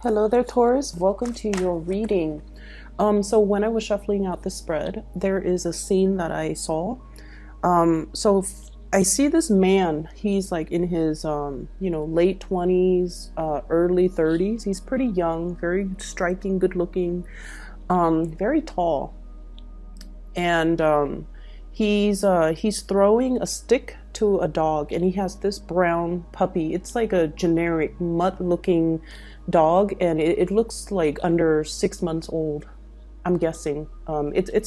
Hello there, Taurus. Welcome to your reading. So when I was shuffling out the spread, there is a scene that I saw. I see this man. He's like in his, late 20s, early 30s. He's pretty young, very striking, good looking, very tall. And he's throwing a stick to a dog, and he has this brown puppy. It's like a generic mutt-looking dog, and it looks like under 6 months old. I'm guessing.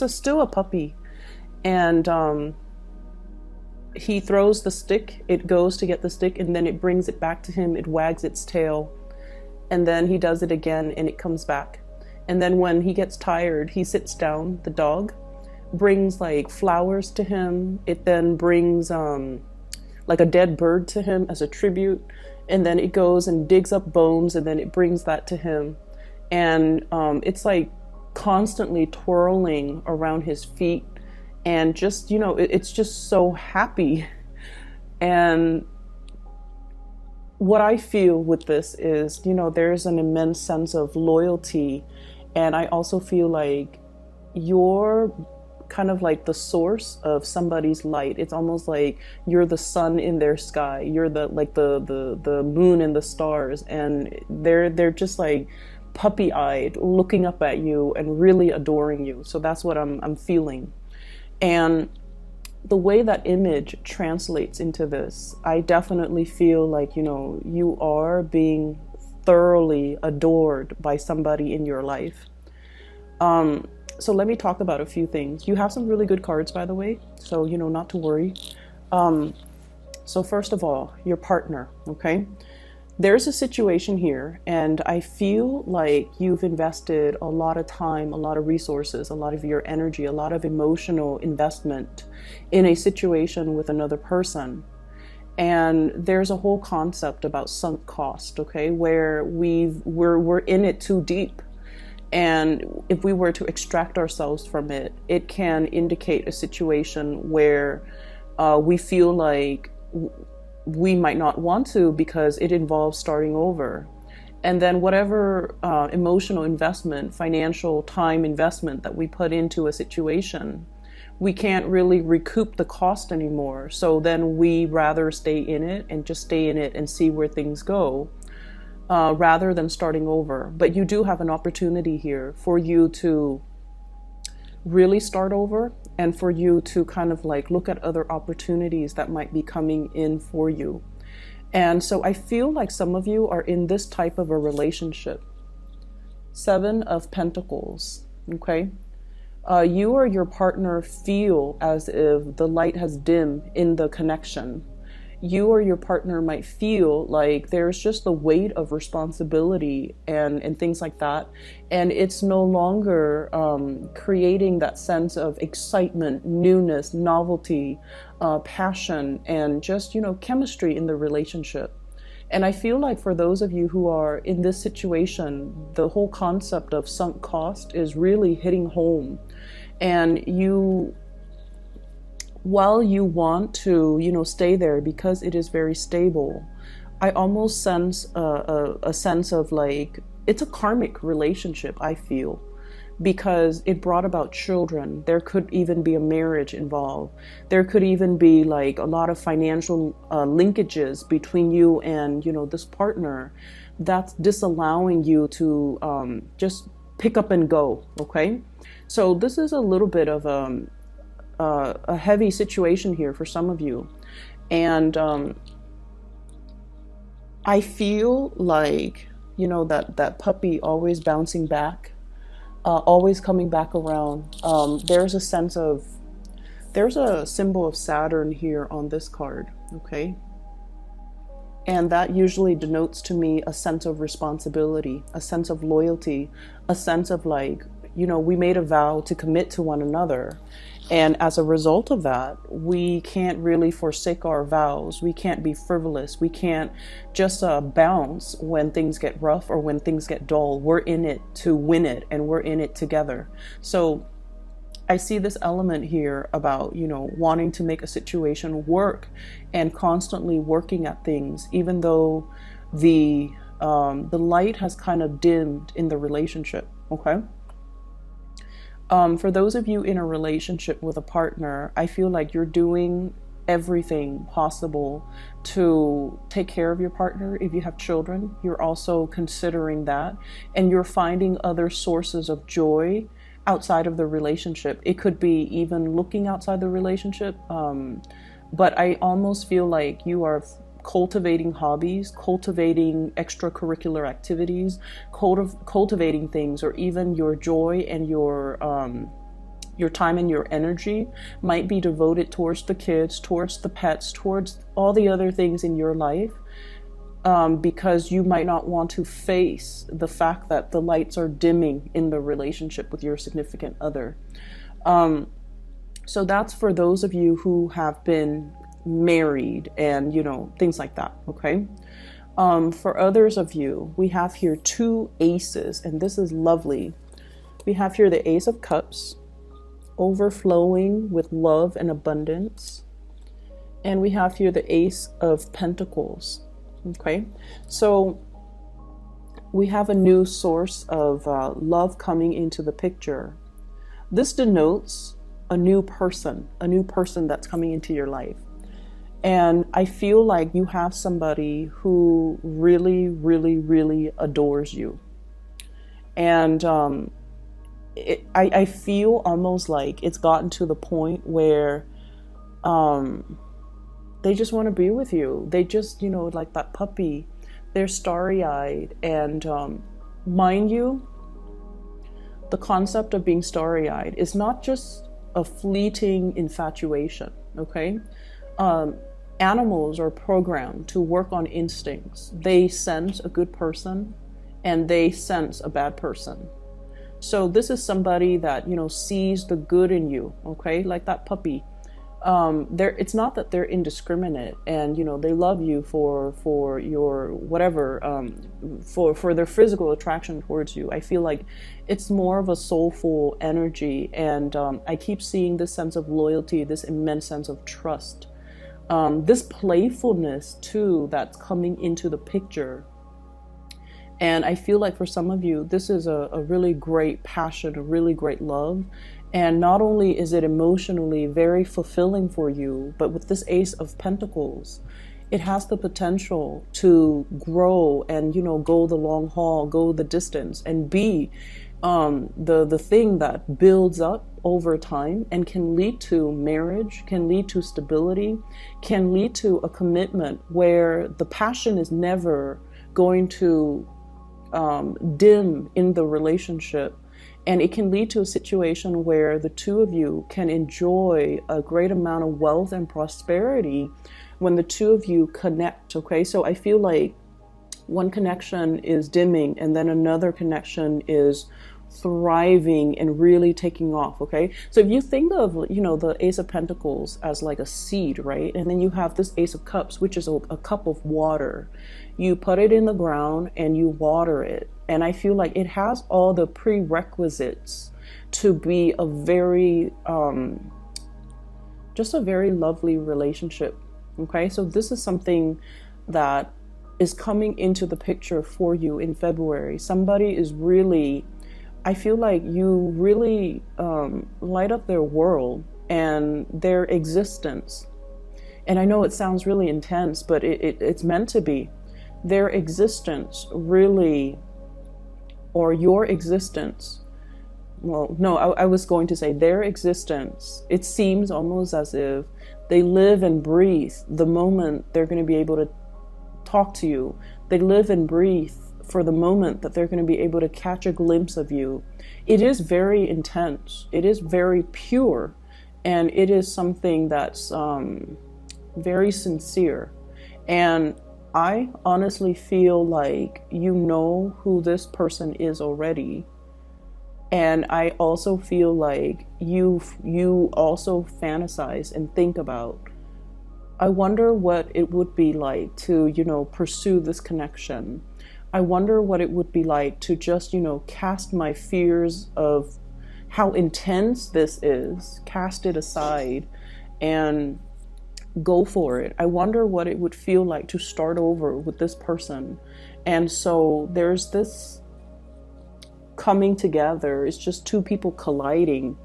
Still a puppy, and he throws the stick. It goes to get the stick, and then it brings it back to him. It wags its tail, and then he does it again, and it comes back. And then when he gets tired, he sits down. The dog brings like flowers to him. It then brings like a dead bird to him as a tribute, and then it goes and digs up bones, and then it brings that to him. And it's like constantly twirling around his feet, and just it's just so happy. And what I feel with this is, there's an immense sense of loyalty, and I also feel like you're kind of like the source of somebody's light. It's almost like you're the sun in their sky. You're the moon and the stars, and they're just like puppy-eyed, looking up at you and really adoring you. So that's what I'm feeling. And the way that image translates into this, I definitely feel like, you are being thoroughly adored by somebody in your life. So let me talk about a few things. You have some really good cards, by the way, so not to worry. So first of all, your partner, okay? There's a situation here, and I feel like you've invested a lot of time, a lot of resources, a lot of your energy, a lot of emotional investment in a situation with another person. And there's a whole concept about sunk cost, okay, where we're in it too deep. And if we were to extract ourselves from it, it can indicate a situation where we feel like we might not want to, because it involves starting over. And then whatever emotional investment, financial time investment that we put into a situation, we can't really recoup the cost anymore. So then we rather stay in it and just stay in it and see where things go. Rather than starting over. But you do have an opportunity here for you to really start over, and for you to kind of like look at other opportunities that might be coming in for you. And so I feel like some of you are in this type of a relationship. 7 of Pentacles, okay? You or your partner feel as if the light has dimmed in the connection. You or your partner might feel like there's just the weight of responsibility and things like that. And it's no longer creating that sense of excitement, newness, novelty, passion, and just, chemistry in the relationship. And I feel like for those of you who are in this situation, the whole concept of sunk cost is really hitting home. And while you want to, stay there because it is very stable, I almost sense a sense of like, it's a karmic relationship, I feel, because it brought about children. There could even be a marriage involved. There could even be like a lot of financial linkages between you and, this partner that's disallowing you to just pick up and go, okay? So this is a little bit of a heavy situation here for some of you. And I feel like, that puppy always bouncing back, always coming back around. There's a symbol of Saturn here on this card, okay? And that usually denotes to me a sense of responsibility, a sense of loyalty, a sense of like, we made a vow to commit to one another. And as a result of that, we can't really forsake our vows. We can't be frivolous. We can't just bounce when things get rough or when things get dull. We're in it to win it, and we're in it together. So I see this element here about, wanting to make a situation work and constantly working at things, even though the The light has kind of dimmed in the relationship, okay? For those of you in a relationship with a partner, I feel like you're doing everything possible to take care of your partner. If you have children, you're also considering that, and you're finding other sources of joy outside of the relationship. It could be even looking outside the relationship, but I almost feel like you are cultivating hobbies, cultivating extracurricular activities, cultivating things, or even your joy and your time and your energy might be devoted towards the kids, towards the pets, towards all the other things in your life, because you might not want to face the fact that the lights are dimming in the relationship with your significant other. So that's for those of you who have been married and, you know, things like that, okay? For others of you, we have here 2 aces, and this is lovely. We have here the Ace of Cups, overflowing with love and abundance. And we have here the Ace of Pentacles, okay? So we have a new source of love coming into the picture. This denotes a new person that's coming into your life. And I feel like you have somebody who really, really, really adores you. And I feel almost like it's gotten to the point where they just want to be with you. They just, you know, like that puppy, they're starry-eyed. And mind you, the concept of being starry-eyed is not just a fleeting infatuation, okay? Animals are programmed to work on instincts. They sense a good person and they sense a bad person. So this is somebody that, you know, sees the good in you, okay? Like that puppy. It's not that they're indiscriminate and, you know, they love you for your whatever, for their physical attraction towards you. I feel like it's more of a soulful energy, and I keep seeing this sense of loyalty, this immense sense of trust. This playfulness too that's coming into the picture. And I feel like for some of you, this is a really great passion, a really great love. And not only is it emotionally very fulfilling for you, but with this Ace of Pentacles, it has the potential to grow and, you know, go the long haul, go the distance, and be the thing that builds up over time and can lead to marriage, can lead to stability, can lead to a commitment where the passion is never going to dim in the relationship. And it can lead to a situation where the two of you can enjoy a great amount of wealth and prosperity when the two of you connect, okay? So I feel like one connection is dimming and then another connection is thriving and really taking off, okay? So if you think of, you know, the Ace of Pentacles as like a seed, right? And then you have this Ace of Cups, which is a cup of water. You put it in the ground and you water it. And I feel like it has all the prerequisites to be a very, just a very lovely relationship, okay? So this is something that is coming into the picture for you in February. Somebody is really, I feel like you really light up their world and their existence. And I know it sounds really intense, but it's meant to be. Their existence really, or your existence, well, no, I was going to say their existence, it seems almost as if they live and breathe the moment they're going to be able to talk to you. They live and breathe for the moment that they're going to be able to catch a glimpse of you. It is very intense. It is very pure. And it is something that's very sincere. And I honestly feel like you know who this person is already. And I also feel like you also fantasize and think about, I wonder what it would be like to, you know, pursue this connection. I wonder what it would be like to just, you know, cast my fears of how intense this is, cast it aside and go for it. I wonder what it would feel like to start over with this person And so there's this coming together. It's just two people colliding.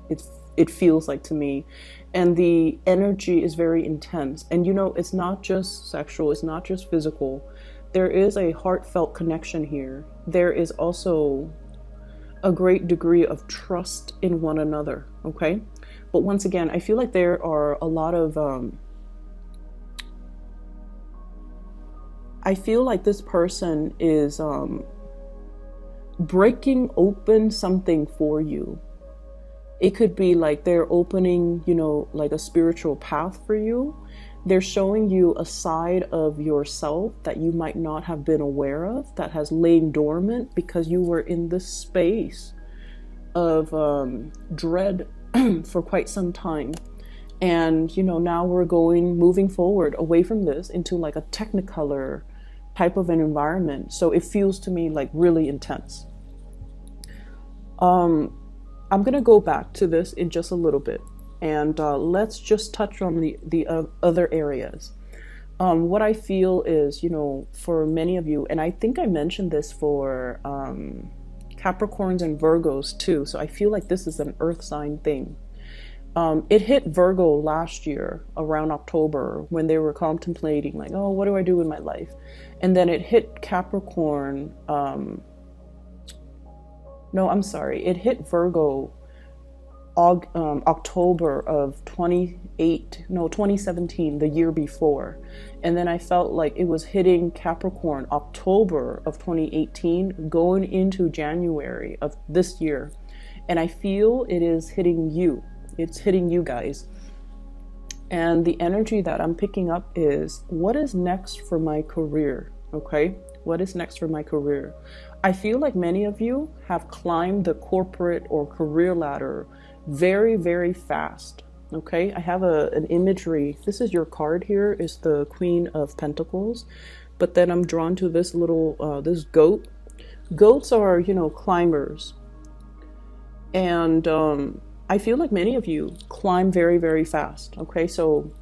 It feels like to me. And the energy is very intense. And you know, it's not just sexual, it's not just physical. There is a heartfelt connection here. There is also a great degree of trust in one another, okay? But once again, I feel like there are a lot of I feel like this person is breaking open something for you. It could be like they're opening, you know, like a spiritual path for you. They're showing you a side of yourself that you might not have been aware of, that has lain dormant because you were in this space of dread for quite some time. And, you know, now we're moving forward away from this into like a technicolor type of an environment. So it feels to me like really intense. I'm going to go back to this in just a little bit. And let's just touch on the other areas. What I feel is, you know, for many of you, and I think I mentioned this for Capricorns and Virgos too. So I feel like this is an earth sign thing. It hit Virgo last year around October when they were contemplating like, oh, what do I do with my life? And then it hit Capricorn. It hit Virgo October of 2017, the year before. And then I felt like it was hitting Capricorn October of 2018 going into January of this year. And I feel it is hitting you. It's hitting you guys. And the energy that I'm picking up is, what is next for my career? Okay? What is next for my career? I feel like many of you have climbed the corporate or career ladder very, very fast. Okay, I have an imagery. This is your card here, is the Queen of Pentacles. But then I'm drawn to this little, this goat. Goats are, you know, climbers. And I feel like many of you climb very, very fast. Okay, so,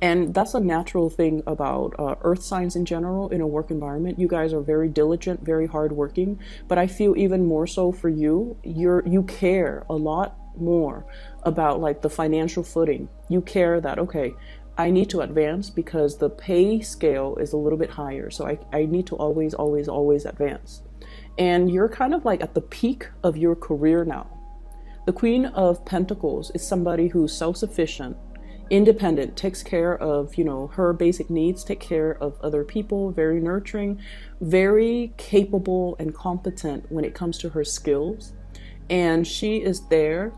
and that's a natural thing about earth signs in general in a work environment. You guys are very diligent, very hardworking, but I feel even more so for you. You care a lot more about like the financial footing. You care that, okay, I need to advance because the pay scale is a little bit higher. So I need to always, always, always advance. And you're kind of like at the peak of your career now. The Queen of Pentacles is somebody who's self-sufficient, independent, takes care of, you know, her basic needs, take care of other people, very nurturing, very capable and competent when it comes to her skills. And she is there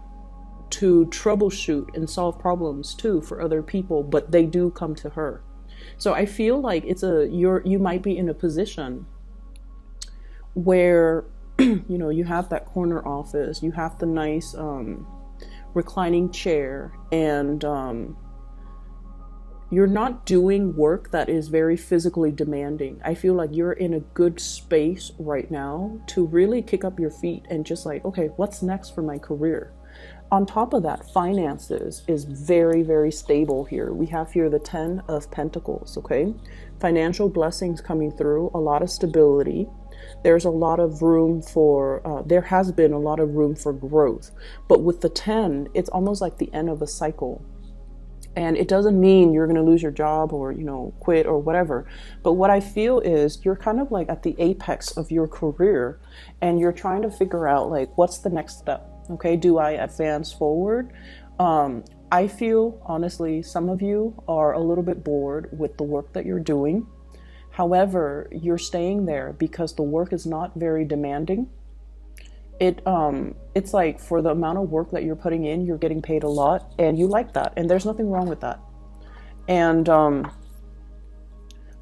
to troubleshoot and solve problems too for other people, but they do come to her. So I feel like you might be in a position where you know, you have that corner office, you have the nice reclining chair, and you're not doing work that is very physically demanding. I feel like you're in a good space right now to really kick up your feet and just like, okay, what's next for my career? On top of that, finances is very, very stable here. We have here the 10 of Pentacles, okay? Financial blessings coming through, a lot of stability. There's a lot of room for, there has been a lot of room for growth. But with the 10, it's almost like the end of a cycle. And it doesn't mean you're going to lose your job or, you know, quit or whatever. But what I feel is you're kind of like at the apex of your career and you're trying to figure out like, what's the next step? Okay, do I advance forward? I feel, honestly, some of you are a little bit bored with the work that you're doing. However, you're staying there because the work is not very demanding. It's like for the amount of work that you're putting in, you're getting paid a lot and you like that. And there's nothing wrong with that. And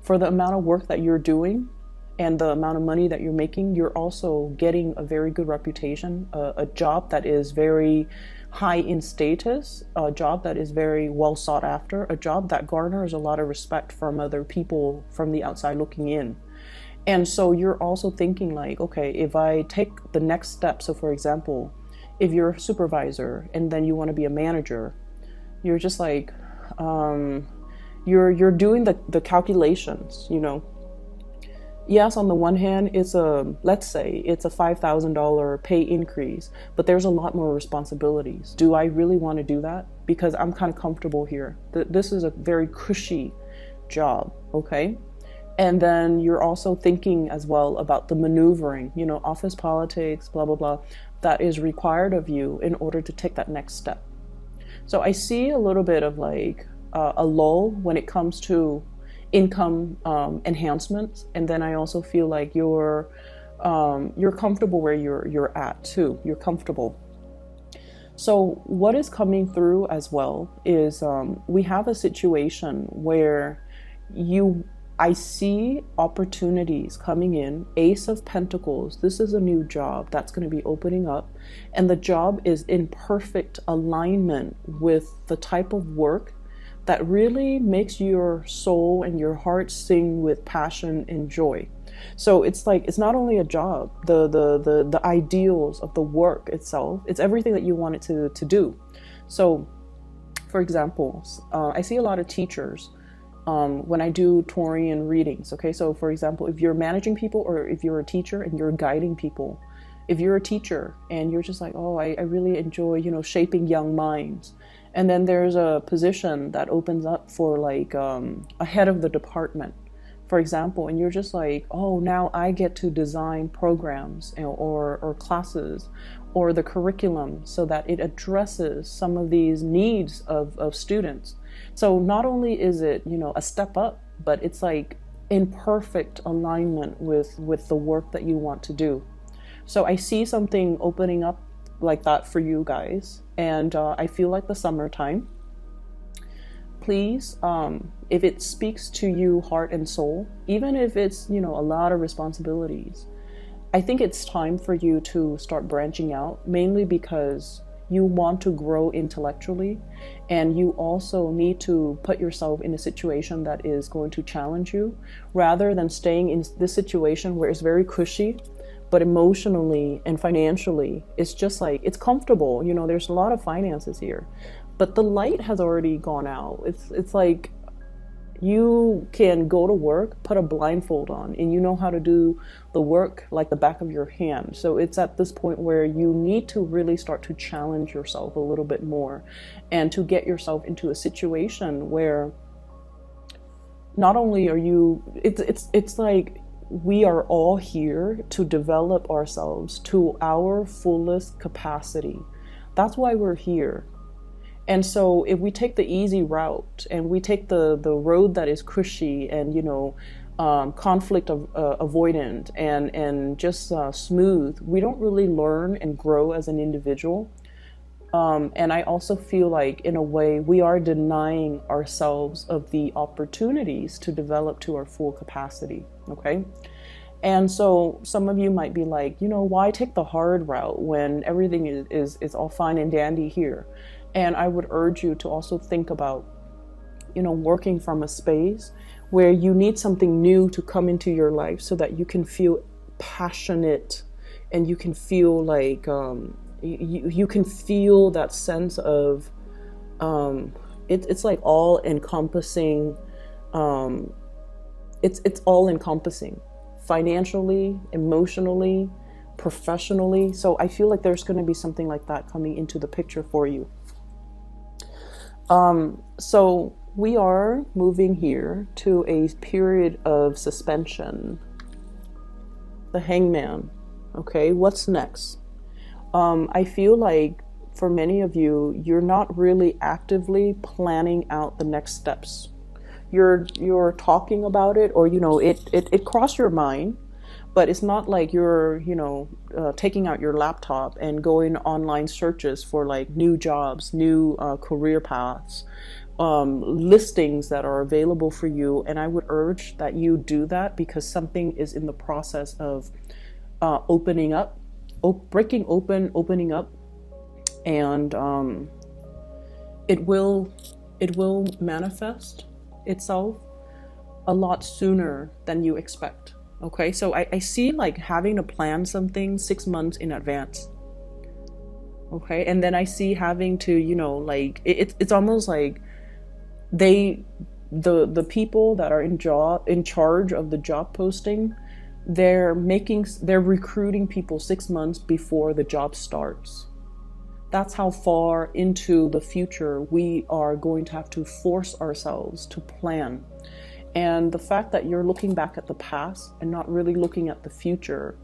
for the amount of work that you're doing and the amount of money that you're making, you're also getting a very good reputation, a job that is very high in status, a job that is very well sought after, a job that garners a lot of respect from other people from the outside looking in. And so you're also thinking like, okay, if I take the next step, so for example, if you're a supervisor and then you want to be a manager, you're just like, you're doing the calculations, you know, Yes, on the one hand, let's say it's a $5,000 pay increase, but there's a lot more responsibilities. Do I really want to do that? Because I'm kind of comfortable here. This is a very cushy job, okay? And then you're also thinking as well about the maneuvering, office politics, blah, blah, blah, that is required of you in order to take that next step. So I see a little bit of like a lull when it comes to income enhancements, and then I also feel like you're comfortable where you're at too. You're comfortable. So what is coming through as well is we have a situation where I see opportunities coming in. Ace of Pentacles. This is a new job that's going to be opening up, and the job is in perfect alignment with the type of work that really makes your soul and your heart sing with passion and joy. So it's like, it's not only a job, the ideals of the work itself, it's everything that you want it to do. So for example, I see a lot of teachers when I do Taurian readings. Okay, so for example, if you're managing people, or if you're a teacher and you're guiding people, if you're a teacher and you're just like, oh, I really enjoy, shaping young minds. And then there's a position that opens up for like a head of the department, for example, and you're just like, oh, now I get to design programs or classes or the curriculum so that it addresses some of these needs of students. So not only is it, a step up, but it's like in perfect alignment with the work that you want to do. So I see something opening up like that for you guys, and I feel like the summertime. Please, if it speaks to you heart and soul, even if it's a lot of responsibilities, I think it's time for you to start branching out, mainly because you want to grow intellectually, and you also need to put yourself in a situation that is going to challenge you, rather than staying in this situation where it's very cushy, but emotionally and financially, it's just like, it's comfortable. There's a lot of finances here, but the light has already gone out. It's like you can go to work, put a blindfold on, and you know how to do the work like the back of your hand. So it's at this point where you need to really start to challenge yourself a little bit more, and to get yourself into a situation where not only are you, it's like, we are all here to develop ourselves to our fullest capacity. That's why we're here. And so if we take the easy route and we take the road that is cushy and, conflict avoidant and just smooth, we don't really learn and grow as an individual. And I also feel like, in a way, we are denying ourselves of the opportunities to develop to our full capacity, okay? And so some of you might be like, why take the hard route when everything is all fine and dandy here? And I would urge you to also think about, working from a space where you need something new to come into your life so that you can feel passionate, and you can feel like, you can feel that sense of it's like all encompassing. It's all encompassing, financially, emotionally, professionally. So I feel like there's going to be something like that coming into the picture for you. So we are moving here to a period of suspension. The Hangman. Okay, what's next? I feel like for many of you, you're not really actively planning out the next steps. You're talking about it, or it crossed your mind, but it's not like you're taking out your laptop and going online searches for like new jobs, new career paths, listings that are available for you. And I would urge that you do that, because something is in the process of opening up. Breaking open, opening up, and it will manifest itself a lot sooner than you expect. Okay, so I see like having to plan something 6 months in advance. Okay, and then I see having to, like it's almost like the people that are in charge of the job posting, they're recruiting people 6 months before the job starts. That's how far into the future we are going to have to force ourselves to plan. And the fact that you're looking back at the past and not really looking at the future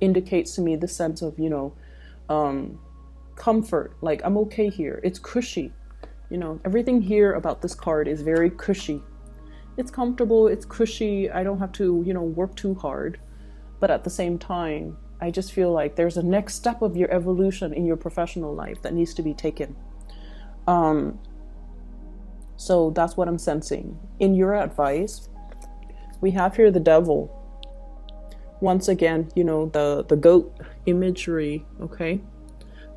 indicates to me the sense of, comfort. Like, I'm okay here. It's cushy. Everything here about this card is very cushy. It's comfortable. It's cushy. I don't have to, work too hard. But at the same time, I just feel like there's a next step of your evolution in your professional life that needs to be taken. So that's what I'm sensing. In your advice, we have here the devil. Once again, the goat imagery, okay?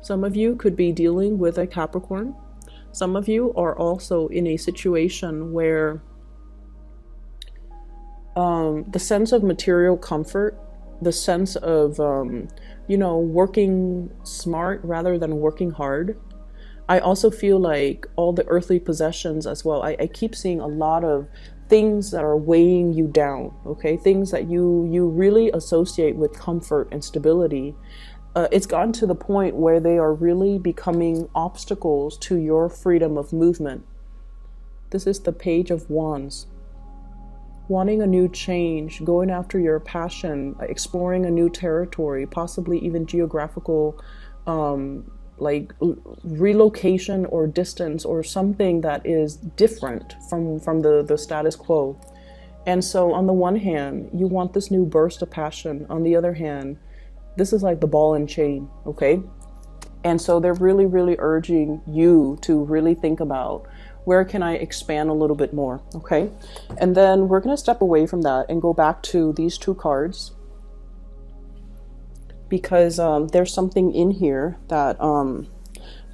Some of you could be dealing with a Capricorn. Some of you are also in a situation where the sense of material comfort, the sense of, working smart rather than working hard. I also feel like all the earthly possessions as well. I keep seeing a lot of things that are weighing you down, okay? Things that you really associate with comfort and stability. It's gotten to the point where they are really becoming obstacles to your freedom of movement. This is the Page of Wands. Wanting a new change, going after your passion, exploring a new territory, possibly even geographical, like relocation or distance or something that is different from the status quo. And so on the one hand, you want this new burst of passion. On the other hand, this is like the ball and chain, okay? And so they're really, really urging you to really think about, where can I expand a little bit more, okay? And then we're going to step away from that and go back to these two cards, because there's something in here that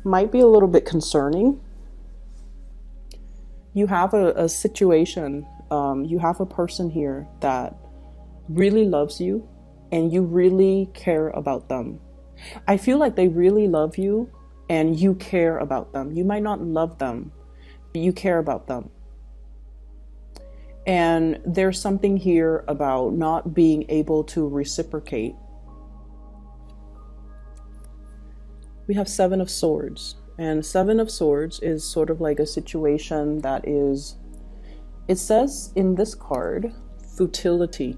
might be a little bit concerning. You have a situation, you have a person here that really loves you and you really care about them. I feel like they really love you and you care about them. You might not love them, but you care about them. And there's something here about not being able to reciprocate. We have Seven of Swords, and Seven of Swords is sort of like a situation that is, it says in this card, futility.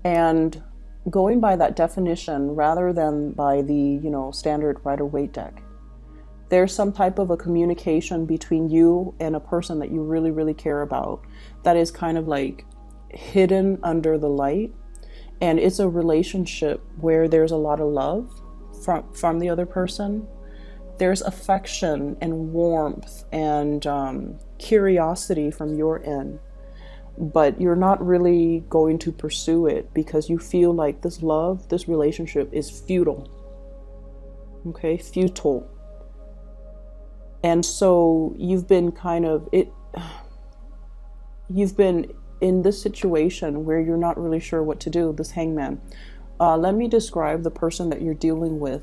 And going by that definition, rather than by the, standard Rider-Waite deck, there's some type of a communication between you and a person that you really, really care about that is kind of like hidden under the light. And it's a relationship where there's a lot of love from the other person. There's affection and warmth and curiosity from your end, but you're not really going to pursue it because you feel like this love, this relationship is futile. Okay, futile. And so you've been you've been in this situation where you're not really sure what to do, this Hangman. Let me describe the person that you're dealing with.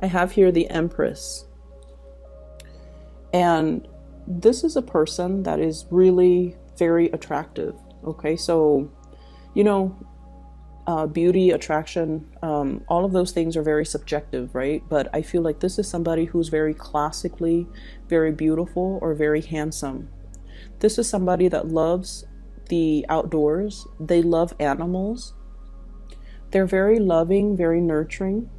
I have here the Empress. And this is a person that is really very attractive. Okay, so, beauty, attraction, all of those things are very subjective, right? But I feel like this is somebody who's very classically very beautiful or very handsome. This is somebody that loves the outdoors. They love animals. They're very loving, very nurturing.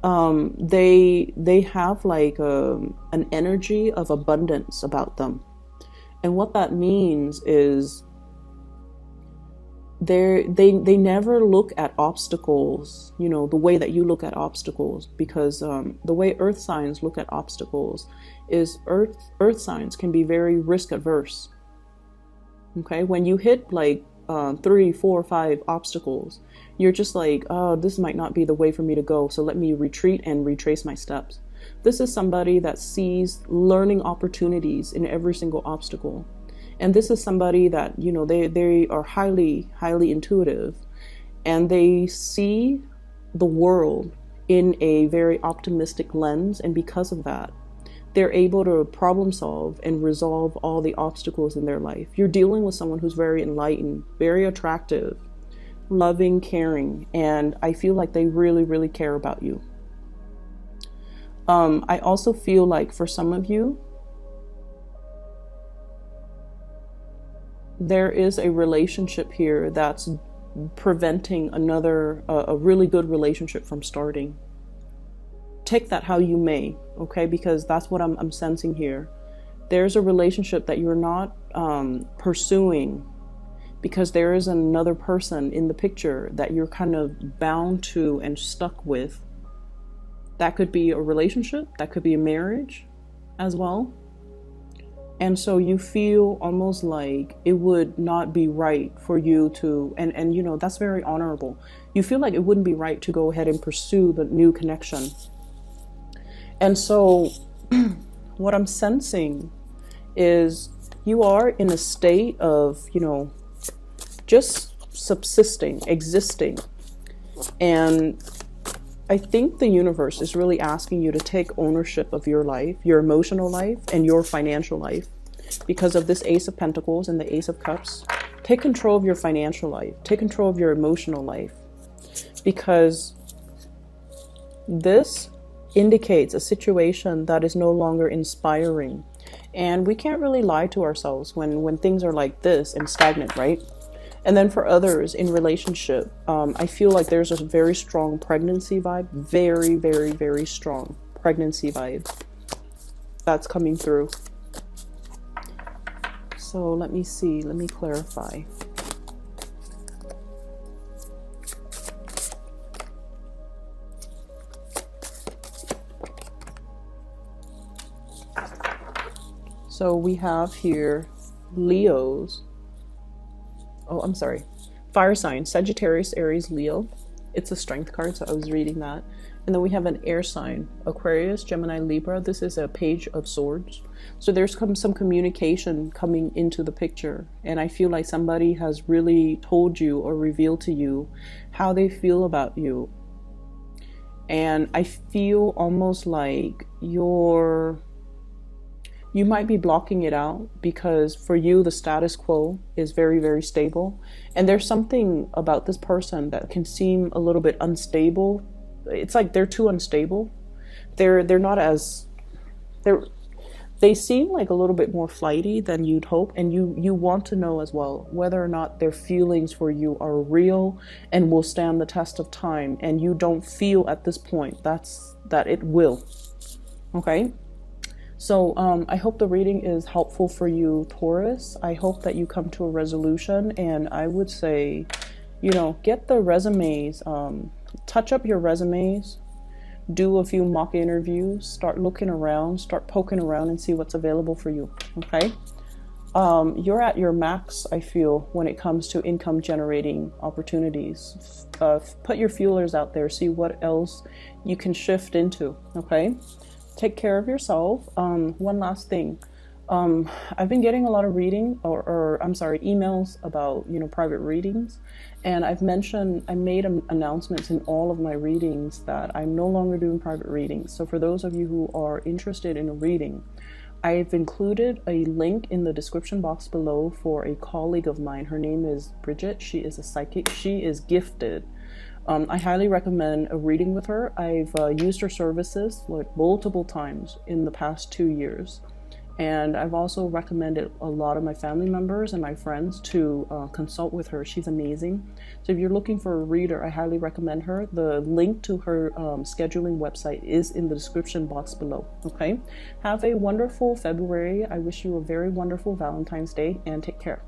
They have like an energy of abundance about them. And what that means is they never look at obstacles, the way that you look at obstacles, because the way earth signs look at obstacles is earth signs can be very risk averse. Okay, when you hit like 3, 4, 5 obstacles, you're just like, oh, this might not be the way for me to go, so let me retreat and retrace my steps. This is somebody that sees learning opportunities in every single obstacle. And this is somebody that, they are highly, highly intuitive, and they see the world in a very optimistic lens. And because of that, they're able to problem solve and resolve all the obstacles in their life. You're dealing with someone who's very enlightened, very attractive, loving, caring, and I feel like they really, really care about you. I also feel like for some of you, there is a relationship here that's preventing a really good relationship from starting. Take that how you may, okay? Because that's what I'm sensing here. There's a relationship that you're not pursuing because there is another person in the picture that you're kind of bound to and stuck with. That could be a relationship, that could be a marriage as well. And so you feel almost like it would not be right for you to, and you know, that's very honorable. You feel like it wouldn't be right to go ahead and pursue the new connection. And so what I'm sensing is you are in a state of, you know, just subsisting, existing. And I think the universe is really asking you to take ownership of your life, your emotional life, and your financial life. Because of this Ace of Pentacles and the Ace of Cups, take control of your financial life. Take control of your emotional life. Because this indicates a situation that is no longer inspiring. And we can't really lie to ourselves when things are like this and stagnant, right? And then for others in relationship, I feel like there's a very strong pregnancy vibe. Very, very, very strong pregnancy vibe that's coming through. So let me see. Let me clarify. So we have here Leos. Oh, I'm sorry. Fire sign, Sagittarius, Aries, Leo. It's a strength card, so I was reading that. And then we have an air sign, Aquarius, Gemini, Libra. This is a Page of Swords. So there's some communication coming into the picture. And I feel like somebody has really told you or revealed to you how they feel about you. And I feel almost like you might be blocking it out because for you, the status quo is very, very stable. And there's something about this person that can seem a little bit unstable. It's like they're too unstable. They're not as, they seem like a little bit more flighty than you'd hope. And you want to know as well whether or not their feelings for you are real and will stand the test of time. And you don't feel at this point that it will. Okay. So I hope the reading is helpful for you, Taurus. I hope that you come to a resolution, and I would say, you know, get the resumes, touch up your resumes, do a few mock interviews, start looking around, start poking around and see what's available for you, okay? You're at your max, I feel, when it comes to income generating opportunities. Put your feelers out there, see what else you can shift into, okay? Take care of yourself. One last thing. I've been getting a lot of reading emails about, you know, private readings. And I made announcements in all of my readings that I'm no longer doing private readings. So for those of you who are interested in a reading, I've included a link in the description box below for a colleague of mine. Her name is Bridget. She is a psychic. She is gifted. I highly recommend a reading with her. I've used her services like multiple times in the past 2 years. And I've also recommended a lot of my family members and my friends to consult with her. She's amazing. So if you're looking for a reader, I highly recommend her. The link to her scheduling website is in the description box below. Okay? Have a wonderful February. I wish you a very wonderful Valentine's Day and take care.